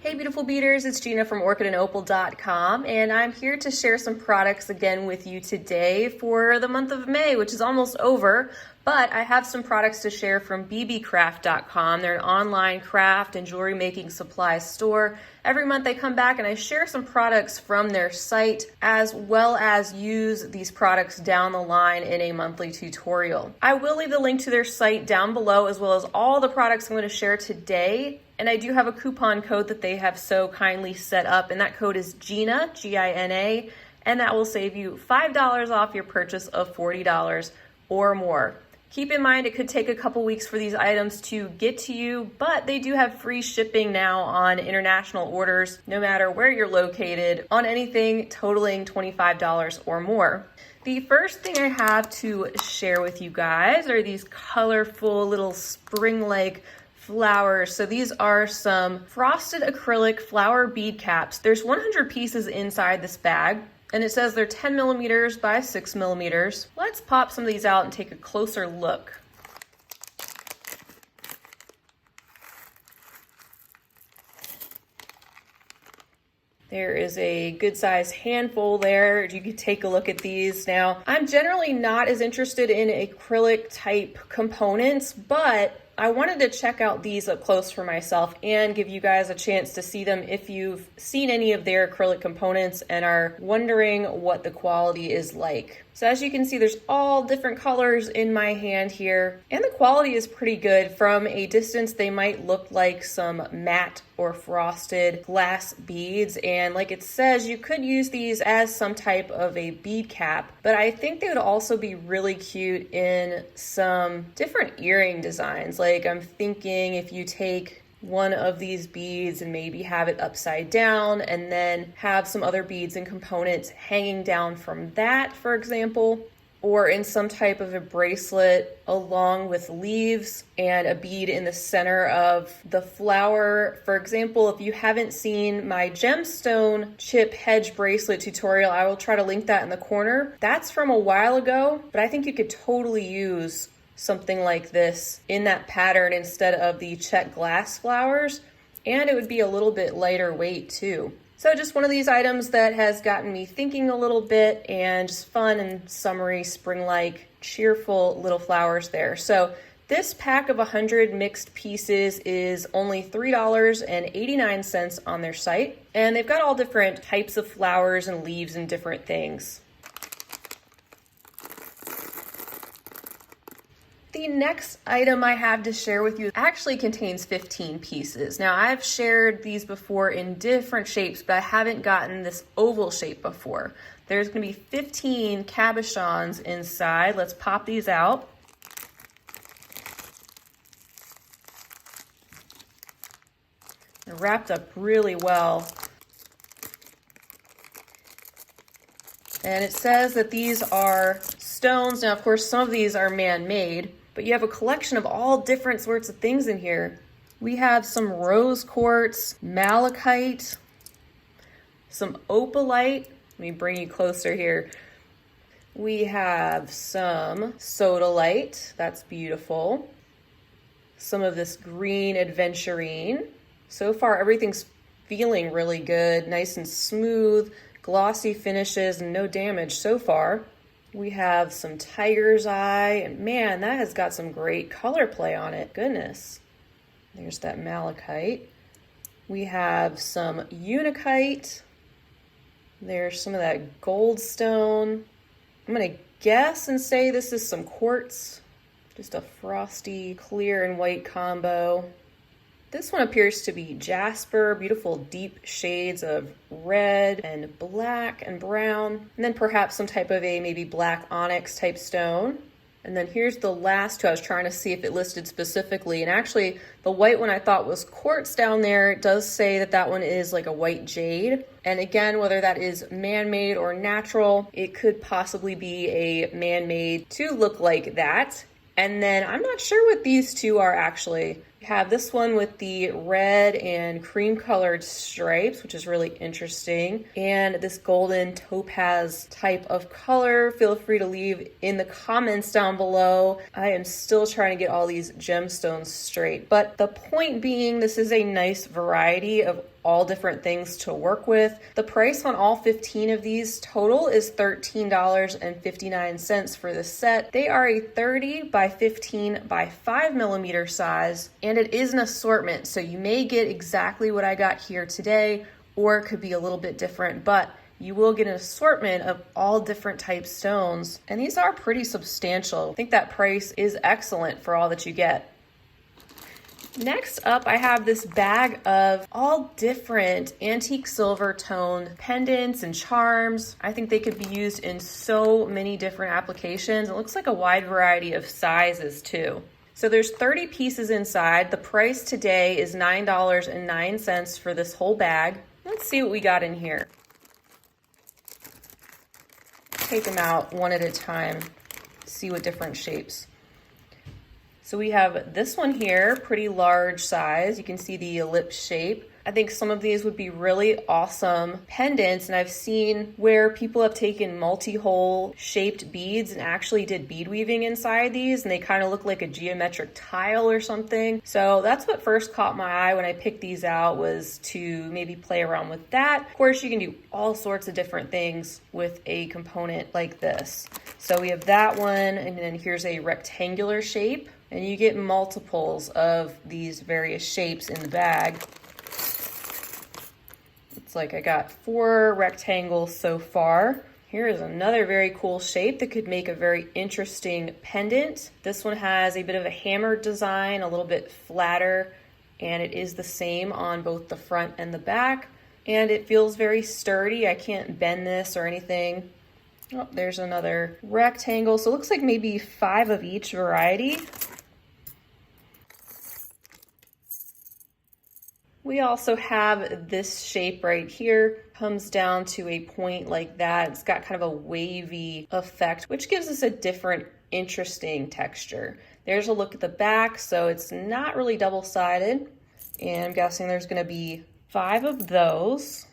Hey beautiful beaders, it's Gina from orchidandopal.com, and I'm here to share some products again with you today for the month of May, which is almost over, but I have some products to share from Beebeecraft.com. They're an online craft and jewelry making supply store. Every month they come back and I share some products from their site, as well as use these products down the line in a monthly tutorial. I will leave the link to their site down below, as well as all the products I'm going to share today. And I do have a coupon code that they have so kindly set up, and that code is GINA, G-I-N-A, and that will save you $5 off your purchase of $40 or more. Keep in mind, it could take a couple weeks for these items to get to you, but they do have free shipping now on international orders, no matter where you're located, on anything totaling $25 or more. The first thing I have to share with you guys are these colorful little spring-like flowers. So these are some frosted acrylic flower bead caps. There's 100 pieces inside this bag, and it says they're 10 millimeters by 6 millimeters. Let's pop some of these out and take a closer look. There is a good size handful there. You can take a look at these. Now, I'm generally not as interested in acrylic type components, but I wanted to check out these up close for myself and give you guys a chance to see them if you've seen any of their acrylic components and are wondering what the quality is like. So as you can see, there's all different colors in my hand here, and the quality is pretty good. From a distance, they might look like some matte or frosted glass beads, and like it says, you could use these as some type of a bead cap, but I think they would also be really cute in some different earring designs. Like I'm thinking if you take one of these beads and maybe have it upside down and then have some other beads and components hanging down from that, for example, or in some type of a bracelet along with leaves and a bead in the center of the flower. For example, if you haven't seen my gemstone chip hedge bracelet tutorial, I will try to link that in the corner. That's from a while ago, but I think you could totally use something like this in that pattern instead of the check glass flowers, and it would be a little bit lighter weight too. So just one of these items that has gotten me thinking a little bit, and just fun and summery, spring-like, cheerful little flowers there. So this pack of 100 mixed pieces is only $3.89 on their site, and they've got all different types of flowers and leaves and different things. The next item I have to share with you actually contains 15 pieces. Now, I've shared these before in different shapes, but I haven't gotten this oval shape before. There's going to be 15 cabochons inside. Let's pop these out. They're wrapped up really well. And it says that these are stones. Now, of course, some of these are man-made, but you have a collection of all different sorts of things in here. We have some rose quartz, malachite, some opalite. Let me bring you closer here. We have some sodalite. That's beautiful. Some of this green aventurine. So far, everything's feeling really good, nice and smooth, glossy finishes, and no damage so far. We have some tiger's eye, and man, that has got some great color play on it. Goodness. There's that malachite. We have some unakite. There's some of that goldstone. I'm going to guess and say this is some quartz. Just a frosty clear and white combo. This one appears to be jasper, beautiful deep shades of red and black and brown, and then perhaps some type of a maybe black onyx type stone. And then here's the last two. I was trying to see if it listed specifically, and actually the white one I thought was quartz down there. It does say that that one is like a white jade. And again, whether that is man-made or natural, it could possibly be a man-made to look like that. And then I'm not sure what these two are actually. You have this one with the red and cream colored stripes, which is really interesting, and this golden topaz type of color. Feel free to leave in the comments down below. I am still trying to get all these gemstones straight, but the point being, this is a nice variety of all different things to work with. The price on all 15 of these total is $13.59 for this set. They are a 30 by 15 by 5 millimeter size, and it is an assortment, so you may get exactly what I got here today, or it could be a little bit different, but you will get an assortment of all different type stones, and these are pretty substantial. I think that price is excellent for all that you get. Next up, I have this bag of all different antique silver toned pendants and charms. I think they could be used in so many different applications. It looks like a wide variety of sizes too. So there's 30 pieces inside. The price today is $9.09 for this whole bag. Let's see what we got in here. Take them out one at a time, see what different shapes. So we have this one here, pretty large size. You can see the ellipse shape. I think some of these would be really awesome pendants, and I've seen where people have taken multi-hole shaped beads and actually did bead weaving inside these, and they kind of look like a geometric tile or something. So that's what first caught my eye when I picked these out, was to maybe play around with that. Of course, you can do all sorts of different things with a component like this. So we have that one, and then here's a rectangular shape, and you get multiples of these various shapes in the bag. It's like I got 4 rectangles so far. Here is another very cool shape that could make a very interesting pendant. This one has a bit of a hammered design, a little bit flatter, and it is the same on both the front and the back. And it feels very sturdy. I can't bend this or anything. Oh, there's another rectangle. So it looks like maybe 5 of each variety. We also have this shape right here, comes down to a point like that. It's got kind of a wavy effect, which gives us a different, interesting texture. There's a look at the back, so it's not really double-sided. And I'm guessing there's gonna be 5 of those.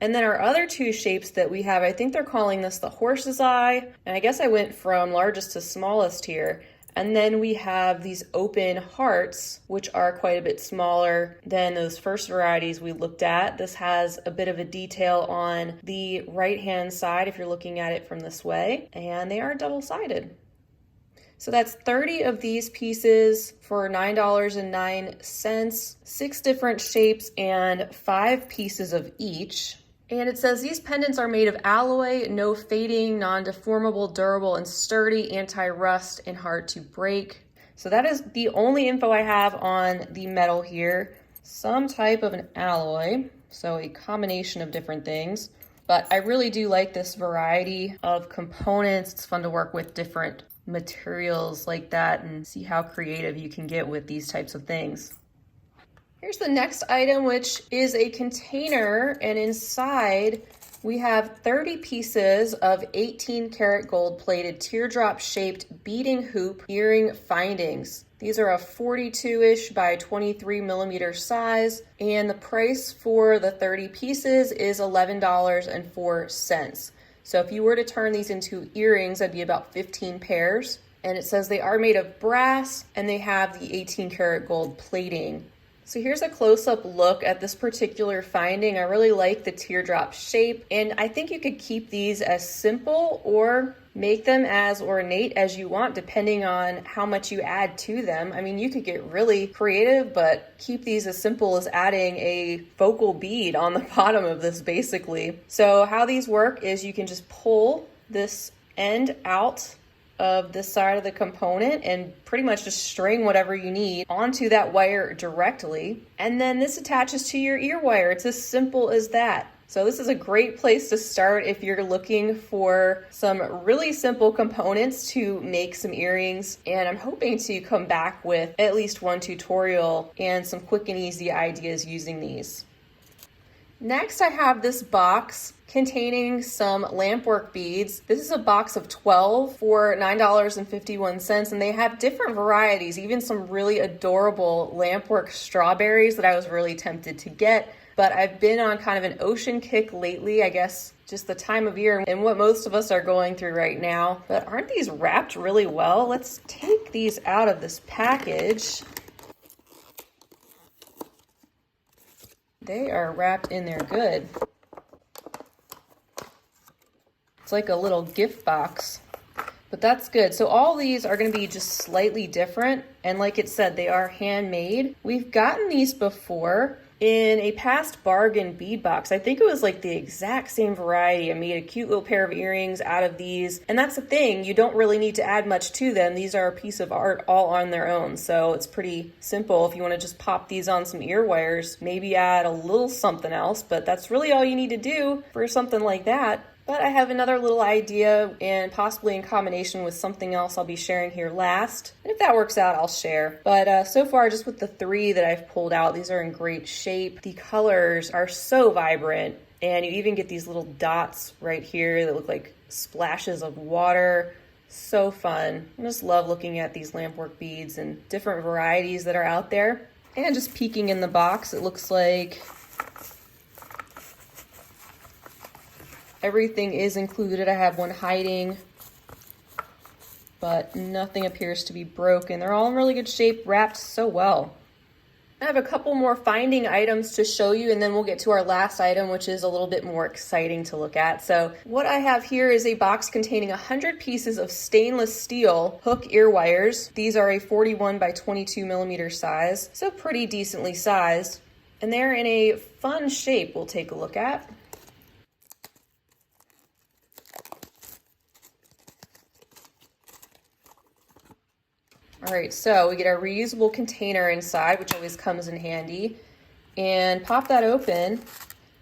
And then our other 2 shapes that we have, I think they're calling this the horse's eye. And I guess I went from largest to smallest here. And then we have these open hearts, which are quite a bit smaller than those first varieties we looked at. This has a bit of a detail on the right-hand side if you're looking at it from this way, and they are double-sided. So that's 30 of these pieces for $9.09, 6 different shapes and 5 pieces of each. And it says these pendants are made of alloy, no fading, non-deformable, durable, and sturdy, anti-rust, and hard to break. So that is the only info I have on the metal here. Some type of an alloy, so a combination of different things. But I really do like this variety of components. It's fun to work with different materials like that and see how creative you can get with these types of things. Here's the next item, which is a container, and inside we have 30 pieces of 18 karat gold plated teardrop shaped beading hoop earring findings. These are a 42-ish by 23 millimeter size, and the price for the 30 pieces is $11.04. So if you were to turn these into earrings, that'd be about 15 pairs. And it says they are made of brass and they have the 18 karat gold plating. So here's a close-up look at this particular finding. I really like the teardrop shape, and I think you could keep these as simple or make them as ornate as you want, depending on how much you add to them. I mean, you could get really creative, but keep these as simple as adding a focal bead on the bottom of this, basically. So how these work is you can just pull this end out of this side of the component and pretty much just string whatever you need onto that wire directly. And then this attaches to your ear wire. It's as simple as that. So this is a great place to start if you're looking for some really simple components to make some earrings. And I'm hoping to come back with at least one tutorial and some quick and easy ideas using these. Next, I have this box containing some Lampwork beads. This is a box of 12 for $9.51, and they have different varieties, even some really adorable Lampwork strawberries that I was really tempted to get. But I've been on kind of an ocean kick lately, I guess just the time of year and what most of us are going through right now. But aren't these wrapped really well? Let's take these out of this package. They are wrapped in there good. It's like a little gift box, but that's good. So all these are going to be just slightly different. And like it said, they are handmade. We've gotten these before in a past bargain bead box. I think it was like the exact same variety. I made a cute little pair of earrings out of these. And that's the thing, you don't really need to add much to them. These are a piece of art all on their own. So it's pretty simple. If you want to just pop these on some ear wires, maybe add a little something else, but that's really all you need to do for something like that. But I have another little idea, and possibly in combination with something else I'll be sharing here last. And if that works out, I'll share. But so far, just with the 3 that I've pulled out, these are in great shape. The colors are so vibrant, and you even get these little dots right here that look like splashes of water. So fun. I just love looking at these Lampwork beads and different varieties that are out there. And just peeking in the box, it looks like everything is included. I have one hiding, but nothing appears to be broken. They're all in really good shape, wrapped so well. I have a couple more finding items to show you, and then we'll get to our last item, which is a little bit more exciting to look at. So what I have here is a box containing 100 pieces of stainless steel hook ear wires. These are a 41 by 22 millimeter size, so pretty decently sized. And they're in a fun shape we'll take a look at. All right, so we get our reusable container inside, which always comes in handy, and pop that open,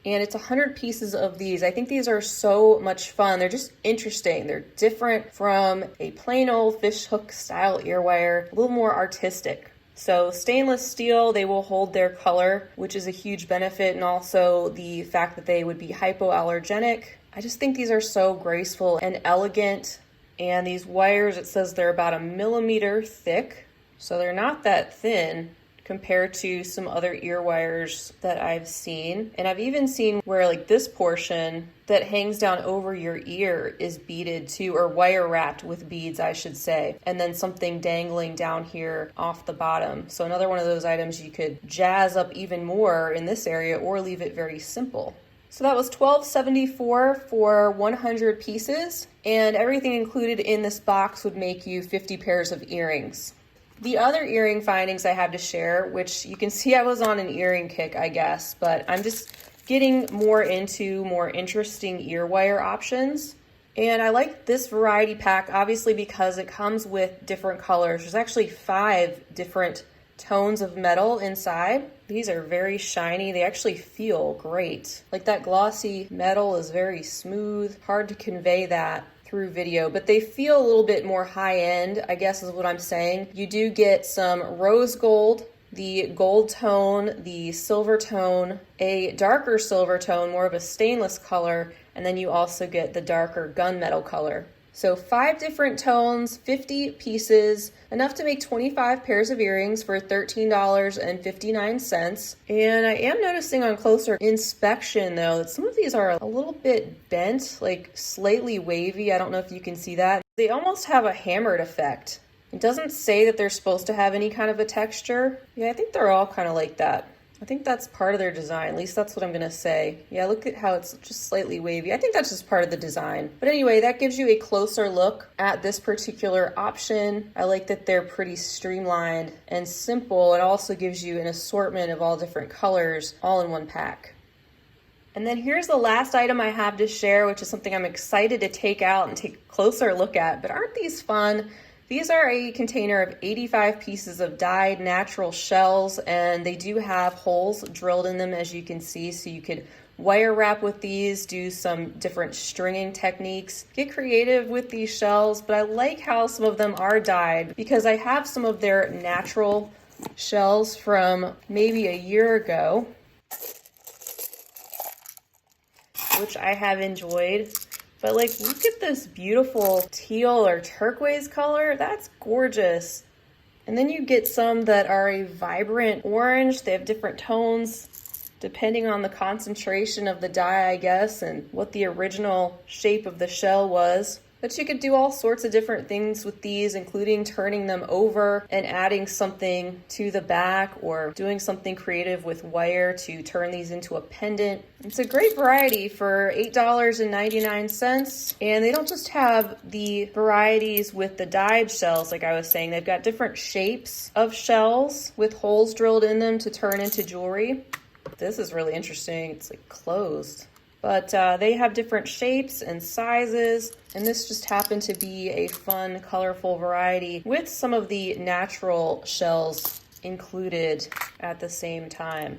and it's 100 pieces of these. I think these are so much fun. They're just interesting. They're different from a plain old fish hook style ear wire, a little more artistic. So stainless steel, they will hold their color, which is a huge benefit, and also the fact that they would be hypoallergenic. I just think these are so graceful and elegant. And these wires, it says they're about 1 millimeter thick, so they're not that thin compared to some other ear wires that I've seen. And I've even seen where like this portion that hangs down over your ear is beaded too, or wire wrapped with beads, I should say. And then something dangling down here off the bottom. So another one of those items you could jazz up even more in this area or leave it very simple. So that was $12.74 for 100 pieces, and everything included in this box would make you 50 pairs of earrings. The other earring findings I have to share, which you can see I was on an earring kick, I guess, but I'm just getting more into more interesting ear wire options. And I like this variety pack, obviously, because it comes with different colors. There's actually 5 different tones of metal inside. These are very shiny. They actually feel great. Like that glossy metal is very smooth. Hard to convey that through video, but they feel a little bit more high end, I guess is what I'm saying. You do get some rose gold, the gold tone, the silver tone, a darker silver tone, more of a stainless color, and then you also get the darker gunmetal color. So 5 different tones, 50 pieces, enough to make 25 pairs of earrings for $13.59. And I am noticing on closer inspection though, that some of these are a little bit bent, like slightly wavy. I don't know if you can see that. They almost have a hammered effect. It doesn't say that they're supposed to have any kind of a texture. Yeah, I think they're all kind of like that. I think that's part of their design. At least that's what I'm gonna say. Yeah, look at how it's just slightly wavy. I think that's just part of the design. But anyway, that gives you a closer look at this particular option. I like that they're pretty streamlined and simple. It also gives you an assortment of all different colors all in one pack. And then here's the last item I have to share, which is something I'm excited to take out and take a closer look at. But aren't these fun? These are a container of 85 pieces of dyed natural shells, and they do have holes drilled in them, as you can see, so you could wire wrap with these, do some different stringing techniques, get creative with these shells. But I like how some of them are dyed because I have some of their natural shells from maybe a year ago. which I have enjoyed. But like, look at this beautiful teal or turquoise color. That's gorgeous. And then you get some that are a vibrant orange. They have different tones depending on the concentration of the dye, I guess, and what the original shape of the shell was. But you could do all sorts of different things with these, including turning them over and adding something to the back, or doing something creative with wire to turn these into a pendant. It's a great variety for $8.99. And they don't just have the varieties with the dyed shells, like I was saying. They've got different shapes of shells with holes drilled in them to turn into jewelry. This is really interesting. It's like closed. But they have different shapes and sizes, and this just happened to be a fun, colorful variety with some of the natural shells included at the same time.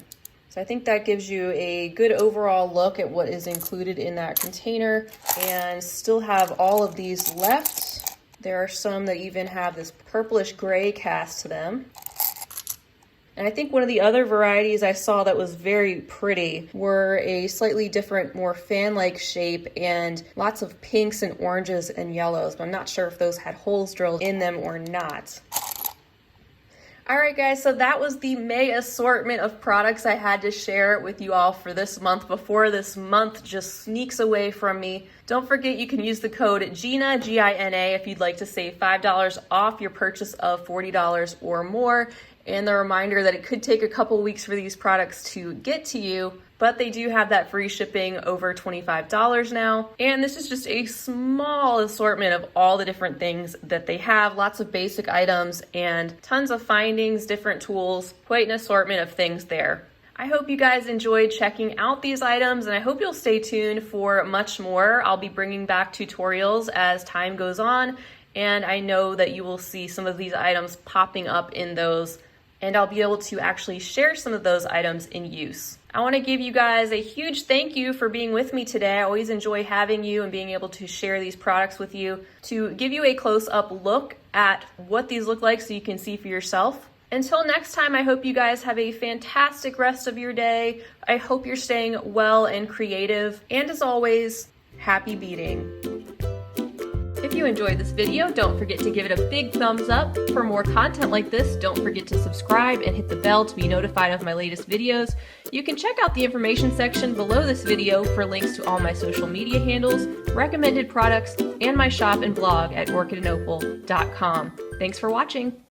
So I think that gives you a good overall look at what is included in that container, and still have all of these left. There are some that even have this purplish gray cast to them. And I think one of the other varieties I saw that was very pretty were a slightly different, more fan-like shape, and lots of pinks and oranges and yellows, but I'm not sure if those had holes drilled in them or not. All right, guys, so that was the May assortment of products I had to share with you all for this month before this month just sneaks away from me. Don't forget you can use the code GINA, G-I-N-A, if you'd like to save $5 off your purchase of $40 or more. And the reminder that it could take a couple weeks for these products to get to you, but they do have that free shipping over $25 now. And this is just a small assortment of all the different things that they have. Lots of basic items and tons of findings, different tools, quite an assortment of things there. I hope you guys enjoyed checking out these items, and I hope you'll stay tuned for much more. I'll be bringing back tutorials as time goes on, and I know that you will see some of these items popping up in those, and I'll be able to actually share some of those items in use. I want to give you guys a huge thank you for being with me today. I always enjoy having you and being able to share these products with you, to give you a close-up look at what these look like so you can see for yourself. Until next time, I hope you guys have a fantastic rest of your day. I hope you're staying well and creative. And as always, happy beading. If you enjoyed this video, don't forget to give it a big thumbs up. For more content like this, don't forget to subscribe and hit the bell to be notified of my latest videos. You can check out the information section below this video for links to all my social media handles, recommended products, and my shop and blog at orchidandopal.com. Thanks for watching.